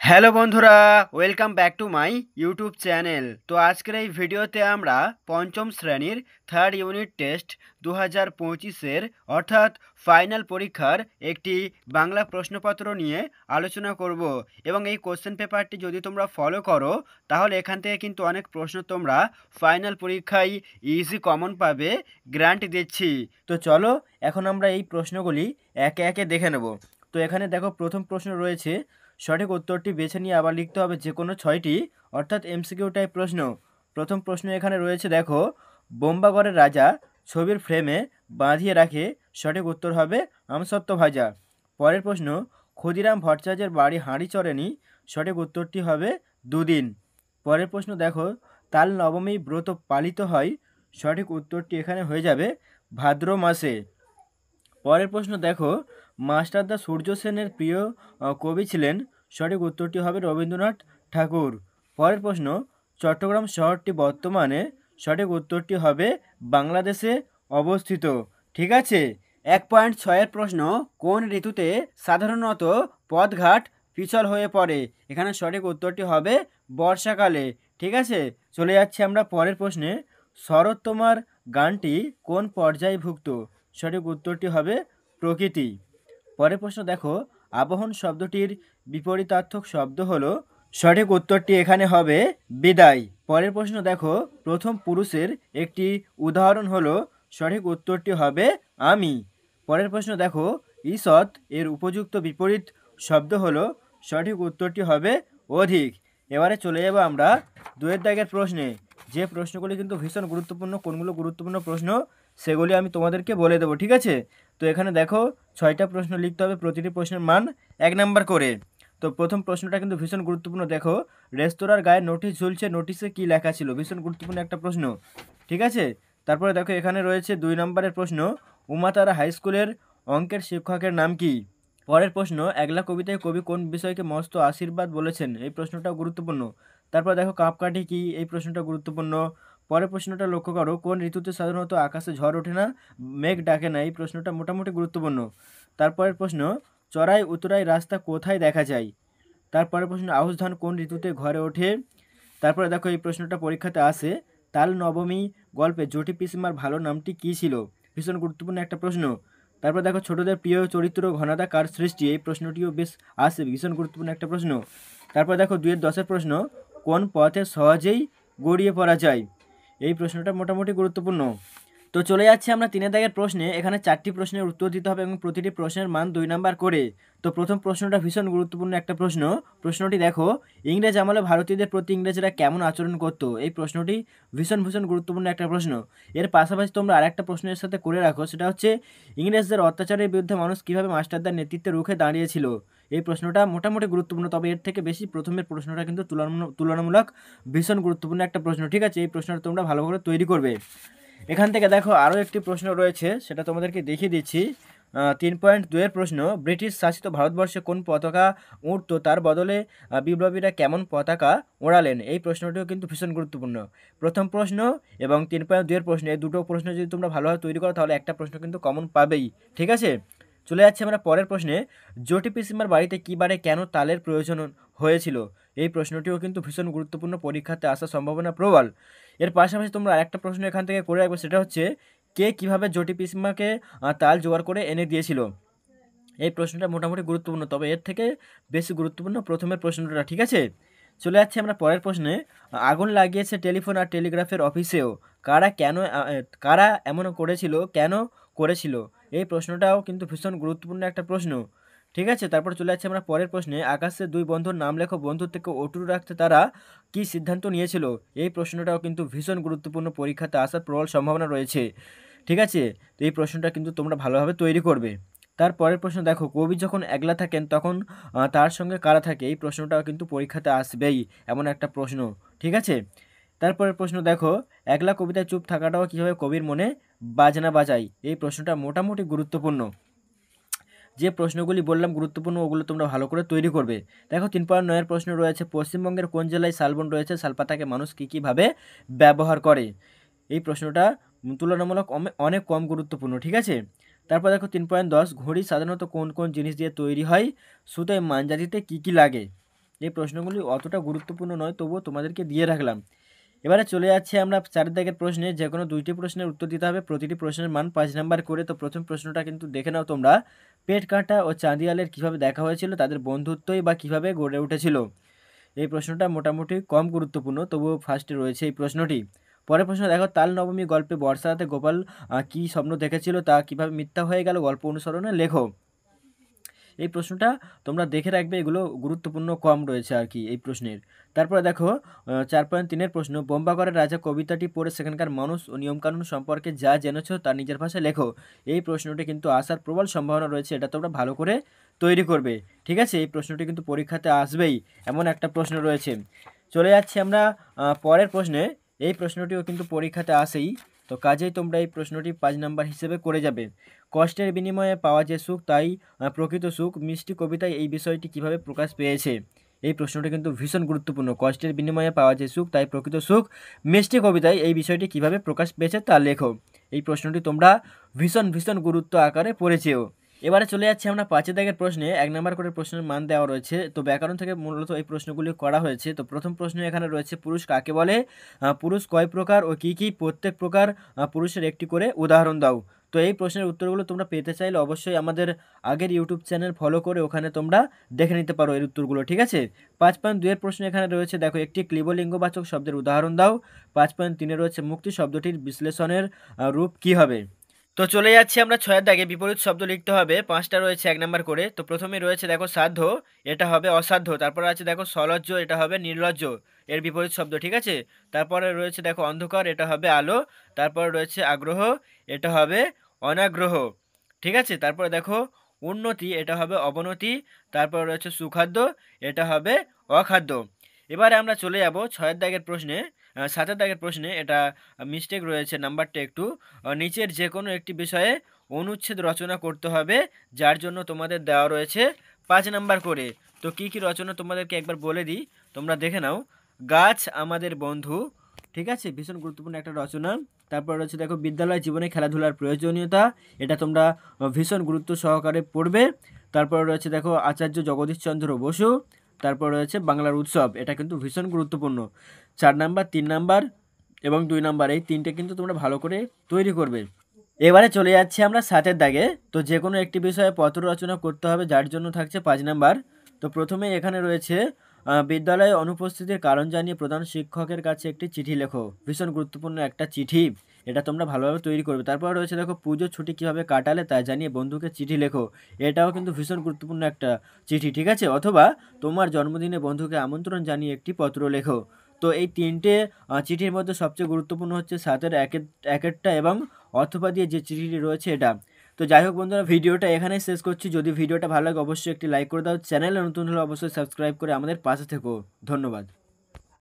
Hello বন্ধুরা, welcome back to my YouTube channel. তো আজকের এই ভিডিওতে আমরা পঞ্চম শ্রেণীর থার্ড ইউনিট টেস্ট 2025-এর অর্থাৎ ফাইনাল পরীক্ষার একটি বাংলা প্রশ্নপত্র নিয়ে আলোচনা করব। এবং এই কোশ্চেন পেপারটি যদি তোমরা ফলো করো তাহলে এখান থেকে কিন্তু অনেক প্রশ্ন তোমরা ফাইনাল পরীক্ষায় ইজি কমন পাবে, গ্যারান্টি দিচ্ছি। তো চলো এখন আমরা এই প্রশ্নগুলি একে একে দেখে নেব। তো এখানে দেখো, প্রথম প্রশ্ন রয়েছে, সঠিক উত্তরটি বেছে নিয়ে আবার লিখতে হবে যে কোনো 6টি, অর্থাৎ এমসিকিউ টাইপ প্রশ্ন। প্রথম প্রশ্ন এখানে রয়েছে, দেখো, বোম্বাগড়ের রাজা ছবির ফ্রেমে বাঁধিয়ে রাখে, সঠিক উত্তর হবে আমসত্ত্ব ভাজা। পরের প্রশ্ন, ক্ষুদিরাম ভট্টাচার্যের বাড়ি হাঁড়ি চড়েনি, সঠিক উত্তরটি হবে দুদিন। পরের প্রশ্ন দেখো, তাল নবমী ব্রত পালিত হয়, সঠিক উত্তরটি এখানে হয়ে যাবে ভাদ্র মাসে। পরের প্রশ্ন দেখো, মাস্টারদা সূর্য সেনের প্রিয় কবি ছিলেন, সঠিক উত্তরটি হবে রবীন্দ্রনাথ ঠাকুর। পরের প্রশ্ন, চট্টগ্রাম শহরটি বর্তমানে, সঠিক উত্তরটি হবে বাংলাদেশে অবস্থিত। ঠিক আছে। 1.6-এর প্রশ্ন, কোন ঋতুতে সাধারণত পথঘাট পিছল হয়ে পড়ে, এখানে সঠিক উত্তরটি হবে বর্ষাকালে। ঠিক আছে, চলে যাচ্ছি আমরা পরের প্রশ্নে। শরৎ তোমার গানটি কোন পর্যায়ভুক্ত, সঠিক উত্তরটি হবে প্রকৃতি। পরের প্রশ্ন দেখো, আবহন শব্দটির বিপরীতার্থক শব্দ হলো, সঠিক উত্তরটি এখানে হবে বিদায়। পরের প্রশ্ন দেখো, প্রথম পুরুষের একটি উদাহরণ হলো, সঠিক উত্তরটি হবে আমি। পরের প্রশ্ন দেখো, ঈষৎ এর উপযুক্ত বিপরীত শব্দ হলো, সঠিক উত্তরটি হবে অধিক। এবারে চলে যাব আমরা 2-এর দাগের প্রশ্নে। যে প্রশ্নগুলি কিন্তু ভীষণ গুরুত্বপূর্ণ, কোনগুলো গুরুত্বপূর্ণ প্রশ্ন সেগুলি আমি তোমাদেরকে বলে দেবো। ঠিক আছে। তো এখানে দেখো, 6টা প্রশ্ন লিখতে হবে, প্রতিটি প্রশ্নের মান 1 নাম্বার করে। তো প্রথম প্রশ্নটা কিন্তু ভীষণ গুরুত্বপূর্ণ। দেখো, রেস্তোরাঁর গায়ে নোটিশ ঝুলছে, নোটিশে কি লেখা ছিল, ভীষণ গুরুত্বপূর্ণ একটা প্রশ্ন। ঠিক আছে। তারপরে দেখো, এখানে রয়েছে 2 নম্বরের প্রশ্ন, উমাতারা হাই স্কুলের অঙ্কের শিক্ষকের নাম কি। পরের প্রশ্ন, একলা কবিতায় কবি কোন বিষয়কে মস্ত আশীর্বাদ বলেছেন, এই প্রশ্নটাও গুরুত্বপূর্ণ। তারপর দেখো, কাপকাঠি কি, এই প্রশ্নটা গুরুত্বপূর্ণ। পরের প্রশ্নটা লক্ষ্য করো, কোন ঋতুতে সাধারণত আকাশে ঝড় ওঠে না, মেঘ ডাকে না, এই প্রশ্নটা মোটামুটি গুরুত্বপূর্ণ। তারপরের প্রশ্ন, চড়াই উতরাই রাস্তা কোথায় দেখা যায়। তারপরের প্রশ্ন, আউশ ধান কোন ঋতুতে ঘরে ওঠে। তারপরে দেখো, এই প্রশ্নটা পরীক্ষাতে আসে, তাল নবমী গল্পে জটি পিসিমার ভালো নামটি কী ছিল, ভীষণ গুরুত্বপূর্ণ একটা প্রশ্ন। তারপর দেখো, ছোটদের প্রিয় চরিত্র ঘনাদা কার সৃষ্টি, এই প্রশ্নটিও বেশ আসে, ভীষণ গুরুত্বপূর্ণ একটা প্রশ্ন। তারপর দেখো, 2-এর 10-এর প্রশ্ন, কোন পথে সহজেই গড়িয়ে পড়া যায়, এই প্রশ্নটা মোটামুটি গুরুত্বপূর্ণ। তো চলে যাচ্ছে আমরা 3-এর দাগের প্রশ্নে। এখানে 4টি প্রশ্নের উত্তর দিতে হবে এবং প্রতিটি প্রশ্নের মান 2 নাম্বার করে। তো প্রথম প্রশ্নটা ভীষণ গুরুত্বপূর্ণ একটা প্রশ্ন। প্রশ্নটি দেখো, ইংরেজ আমলে ভারতীয়দের প্রতি ইংরেজরা কেমন আচরণ করত, এই প্রশ্নটি ভীষণ ভীষণ গুরুত্বপূর্ণ একটা প্রশ্ন। এর পাশাপাশি তোমরা আরেকটা প্রশ্নের সাথে করে রাখো, সেটা হচ্ছে, ইংরেজদের অত্যাচারের বিরুদ্ধে মানুষ কীভাবে মাস্টারদার নেতৃত্বে রুখে দাঁড়িয়েছিল, এই প্রশ্নটা মোটামুটি গুরুত্বপূর্ণ। তবে এর থেকে বেশি প্রথমের প্রশ্নটা কিন্তু তুলনামূলক ভীষণ গুরুত্বপূর্ণ একটা প্রশ্ন। ঠিক আছে, এই প্রশ্নটা তোমরা ভালো করে তৈরি করবে। এখান থেকে দেখো, আরও একটি প্রশ্ন রয়েছে, সেটা তোমাদেরকে দেখিয়ে দিচ্ছি। 3.2-এর প্রশ্ন, ব্রিটিশ শাসিত ভারতবর্ষে কোন পতাকা উঠত, তার বদলে বিপ্লবীরা কেমন পতাকা ওড়ালেন, এই প্রশ্নটিও কিন্তু ভীষণ গুরুত্বপূর্ণ। প্রথম প্রশ্ন এবং 3.2-এর প্রশ্ন, এই দুটো প্রশ্ন যদি তোমরা ভালোভাবে তৈরি করো তাহলে একটা প্রশ্ন কিন্তু কমন পাবেই। ঠিক আছে। চলে যাচ্ছে আমরা পরের প্রশ্নে, জটি পিসিমার বাড়িতে কী বারে কেন তালের প্রয়োজন হয়েছিল, এই প্রশ্নটিও কিন্তু ভীষণ গুরুত্বপূর্ণ, পরীক্ষাতে আসার সম্ভাবনা প্রবল। এর পাশাপাশি তোমরা আরেকটা প্রশ্ন এখান থেকে করে রাখবে, সেটা হচ্ছে, কে কীভাবে জটি পিসিমাকে তাল জোগাড় করে এনে দিয়েছিল, এই প্রশ্নটা মোটামুটি গুরুত্বপূর্ণ। তবে এর থেকে বেশি গুরুত্বপূর্ণ প্রথমের প্রশ্নটা। ঠিক আছে। চলে যাচ্ছে আমরা পরের প্রশ্নে, আগুন লাগিয়েছে টেলিফোন আর টেলিগ্রাফের অফিসেও, কারা এমন করেছিল, কেন করেছিল, এই প্রশ্নটাও কিন্তু ভীষণ গুরুত্বপূর্ণ একটা প্রশ্ন। ঠিক আছে। তারপর চলে যাচ্ছে আমরা পরের প্রশ্নে, আকাশে 2 বন্ধুর নাম লেখো, বন্ধুর থেকে অটুট রাখতে তারা কি সিদ্ধান্ত নিয়েছিল, এই প্রশ্নটাও কিন্তু ভীষণ গুরুত্বপূর্ণ, পরীক্ষাতে আসার প্রবল সম্ভাবনা রয়েছে। ঠিক আছে। তো এই প্রশ্নটা কিন্তু তোমরা ভালোভাবে তৈরি করবে। তারপরের প্রশ্ন দেখো, কবি যখন একলা থাকেন তখন তার সঙ্গে কারা থাকে, এই প্রশ্নটাও কিন্তু পরীক্ষাতে আসবেই, এমন একটা প্রশ্ন। ঠিক আছে। তারপরের প্রশ্ন দেখো, একলা কবিতায় চুপ থাকাটাও কীভাবে কবির মনে বাজনা বাজায়, এই প্রশ্নটা মোটামুটি গুরুত্বপূর্ণ। যে প্রশ্নগুলি বললাম গুরুত্বপূর্ণ, ওগুলো তোমরা ভালো করে তৈরি করবে। দেখো, 3.9-এর প্রশ্ন রয়েছে, পশ্চিমবঙ্গের কোন জেলায় শালবন রয়েছে, শালপাতাকে মানুষ কী কীভাবে ব্যবহার করে, এই প্রশ্নটা তুলনামূলক অনেক কম গুরুত্বপূর্ণ। ঠিক আছে। তারপর দেখো, 3.10, ঘড়ি সাধারণত কোন কোন জিনিস দিয়ে তৈরি হয়, সুতোয় মাঞ্জা দিতে কী কী লাগে, এই প্রশ্নগুলি অতটা গুরুত্বপূর্ণ নয়, তবুও তোমাদেরকে দিয়ে রাখলাম। এবারে চলে যাচ্ছে আমরা 4 দাগের প্রশ্নে। যে কোনো 2টি প্রশ্নের উত্তর দিতে হবে, প্রতিটি প্রশ্নের মান 5 নাম্বার করে। তো প্রথম প্রশ্নটা কিন্তু দেখে নাও তোমরা। পেট কাঁটা ও চাঁদিয়ালের কীভাবে দেখা হয়েছিল, তাদের বন্ধুত্বই বা কীভাবে গড়ে উঠেছিল। এই প্রশ্নটা মোটামুটি কম গুরুত্বপূর্ণ, তবুও ফার্স্টে রয়েছে এই প্রশ্নটি। পরের প্রশ্ন দেখো, তাল নবমী গল্পে বর্ষাতে গোপাল কী স্বপ্ন দেখেছিল, তা কিভাবে মিথ্যা হয়ে গেল, গল্প অনুসরণে লেখো। এই প্রশ্নটা তোমরা দেখে রাখবে, এগুলো গুরুত্বপূর্ণ কম রয়েছে আর কি এই প্রশ্নের। তারপরে দেখো 4.3-এর প্রশ্ন, বোম্বাগড়ের রাজা কবিতাটি পড়ে সেখানকার মানুষ ও নিয়মকানুন সম্পর্কে যা জেনেছো তা নিজের ভাষায় লেখো। এই প্রশ্নটি কিন্তু আসার প্রবল সম্ভাবনা রয়েছে, এটা তোমরা ভালো করে তৈরি করবে। ঠিক আছে, এই প্রশ্নটি কিন্তু পরীক্ষাতে আসবেই, এমন একটা প্রশ্ন রয়েছে। চলে যাচ্ছি আমরা পরের প্রশ্নে। এই প্রশ্নটিও কিন্তু পরীক্ষাতে আসেই, তো কাজেই তোমরা এই প্রশ্নটি 5 নাম্বার হিসেবে করে যাবে। কষ্টের বিনিময়ে পাওয়া যে সুখ তাই প্রকৃত সুখ, মিষ্টি কবিতায় এই বিষয়টি কিভাবে প্রকাশ পেয়েছে। এই প্রশ্নটি কিন্তু ভীষণ গুরুত্বপূর্ণ। কষ্টের বিনিময়ে পাওয়া যে সুখ তাই প্রকৃত সুখ, মিষ্টি কবিতায় এই বিষয়টি কিভাবে প্রকাশ পেয়েছে তা লেখো। এই প্রশ্নটি তোমরা ভীষণ গুরুত্ব আকারে পড়েছেও। এবারে চলে যাচ্ছে আমরা 5 দাগের প্রশ্নে। 1 নাম্বার করে প্রশ্নের মান দেওয়া রয়েছে, তো ব্যাকরণ থেকে মূলত এই প্রশ্নগুলি করা হয়েছে। তো প্রথম প্রশ্ন এখানে রয়েছে, পুরুষ কাকে বলে, পুরুষ কয় প্রকার ও কী কী, প্রত্যেক প্রকার পুরুষের একটি করে উদাহরণ দাও। তো এই প্রশ্নের উত্তরগুলো তোমরা পেতে চাইলে অবশ্যই আমাদের আগের ইউটিউব চ্যানেল ফলো করে ওখানে তোমরা দেখে নিতে পারো এর উত্তরগুলো। ঠিক আছে, 5.2-এর প্রশ্ন এখানে রয়েছে, দেখো একটি ক্লিবলিঙ্গবাচক শব্দের উদাহরণ দাও। 5.3-এ রয়েছে, মুক্তি শব্দটির বিশ্লেষণের রূপ কী হবে। তো চলে যাচ্ছি আমরা 6 দাগে, বিপরীত শব্দ লিখতে হবে। 5টা রয়েছে 1 নাম্বার করে। তো প্রথমে রয়েছে দেখো সাধ্য, এটা হবে অসাধ্য। তারপরে আছে দেখো সলজ্জ, এটা হবে নির্লজ্জ, এর বিপরীত শব্দ। ঠিক আছে, তারপরে রয়েছে দেখো অন্ধকার, এটা হবে আলো। তারপরে রয়েছে আগ্রহ, এটা হবে অনাগ্রহ। ঠিক আছে, তারপরে দেখো উন্নতি, এটা হবে অবনতি। তারপরে রয়েছে সুখাদ্য, এটা হবে অখাদ্য। এবারে আমরা চলে যাব 6 দাগের প্রশ্নে। 7 দাগের প্রশ্নে এটা মিস্টেক রয়েছে নাম্বারটা একটু। নিচের যে কোনো একটি বিষয়ে অনুচ্ছেদ রচনা করতে হবে, যার জন্য তোমাদের দেওয়া রয়েছে 5 নাম্বার করে। তো কি কি রচনা তোমাদেরকে একবার বলে দিই, তোমরা দেখে নাও। গাছ আমাদের বন্ধু, ঠিক আছে, ভীষণ গুরুত্বপূর্ণ একটা রচনা। তারপর রয়েছে দেখো বিদ্যালয় জীবনে খেলাধুলার প্রয়োজনীয়তা, এটা তোমরা ভীষণ গুরুত্ব সহকারে পড়বে। তারপর রয়েছে দেখো আচার্য জগদীশচন্দ্র বসু। তারপর রয়েছে বাংলার উৎসব, এটা কিন্তু ভীষণ গুরুত্বপূর্ণ। 4 নাম্বার, 3 নাম্বার এবং 2 নাম্বার, এই 3টে কিন্তু তোমরা ভালো করে তৈরি করবে। এবারে চলে যাচ্ছি আমরা 7 দাগে। তো যে কোনো একটি বিষয়ে পত্র রচনা করতে হবে, যার জন্য থাকছে 5 নাম্বার। তো প্রথমে এখানে রয়েছে বিদ্যালয়ে অনুপস্থিতির কারণ জানিয়ে প্রধান শিক্ষকের কাছে একটি চিঠি লেখো। ভীষণ গুরুত্বপূর্ণ একটা চিঠি, এটা তোমরা ভালোভাবে তৈরি করবে। তারপর রয়েছে দেখো পুজোর ছুটি কীভাবে কাটালে তা জানিয়ে বন্ধুকে চিঠি লেখো। এটাও কিন্তু ভীষণ গুরুত্বপূর্ণ একটা চিঠি। ঠিক আছে, অথবা তোমার জন্মদিনে বন্ধুকে আমন্ত্রণ জানিয়ে একটি পত্র লেখো। তো এই 3টে চিঠির মধ্যে সবচেয়ে গুরুত্বপূর্ণ হচ্ছে 7-এর একেরটা এবং অথবা দিয়ে যে চিঠিটি রয়েছে এটা। তো যাই হোক বন্ধুরা, ভিডিওটা এখানেই শেষ করছি। যদি ভিডিওটা ভালো লাগে অবশ্যই একটি লাইক করে দাও, চ্যানেলে নতুন হলে অবশ্যই সাবস্ক্রাইব করে আমাদের পাশে থেকো। ধন্যবাদ।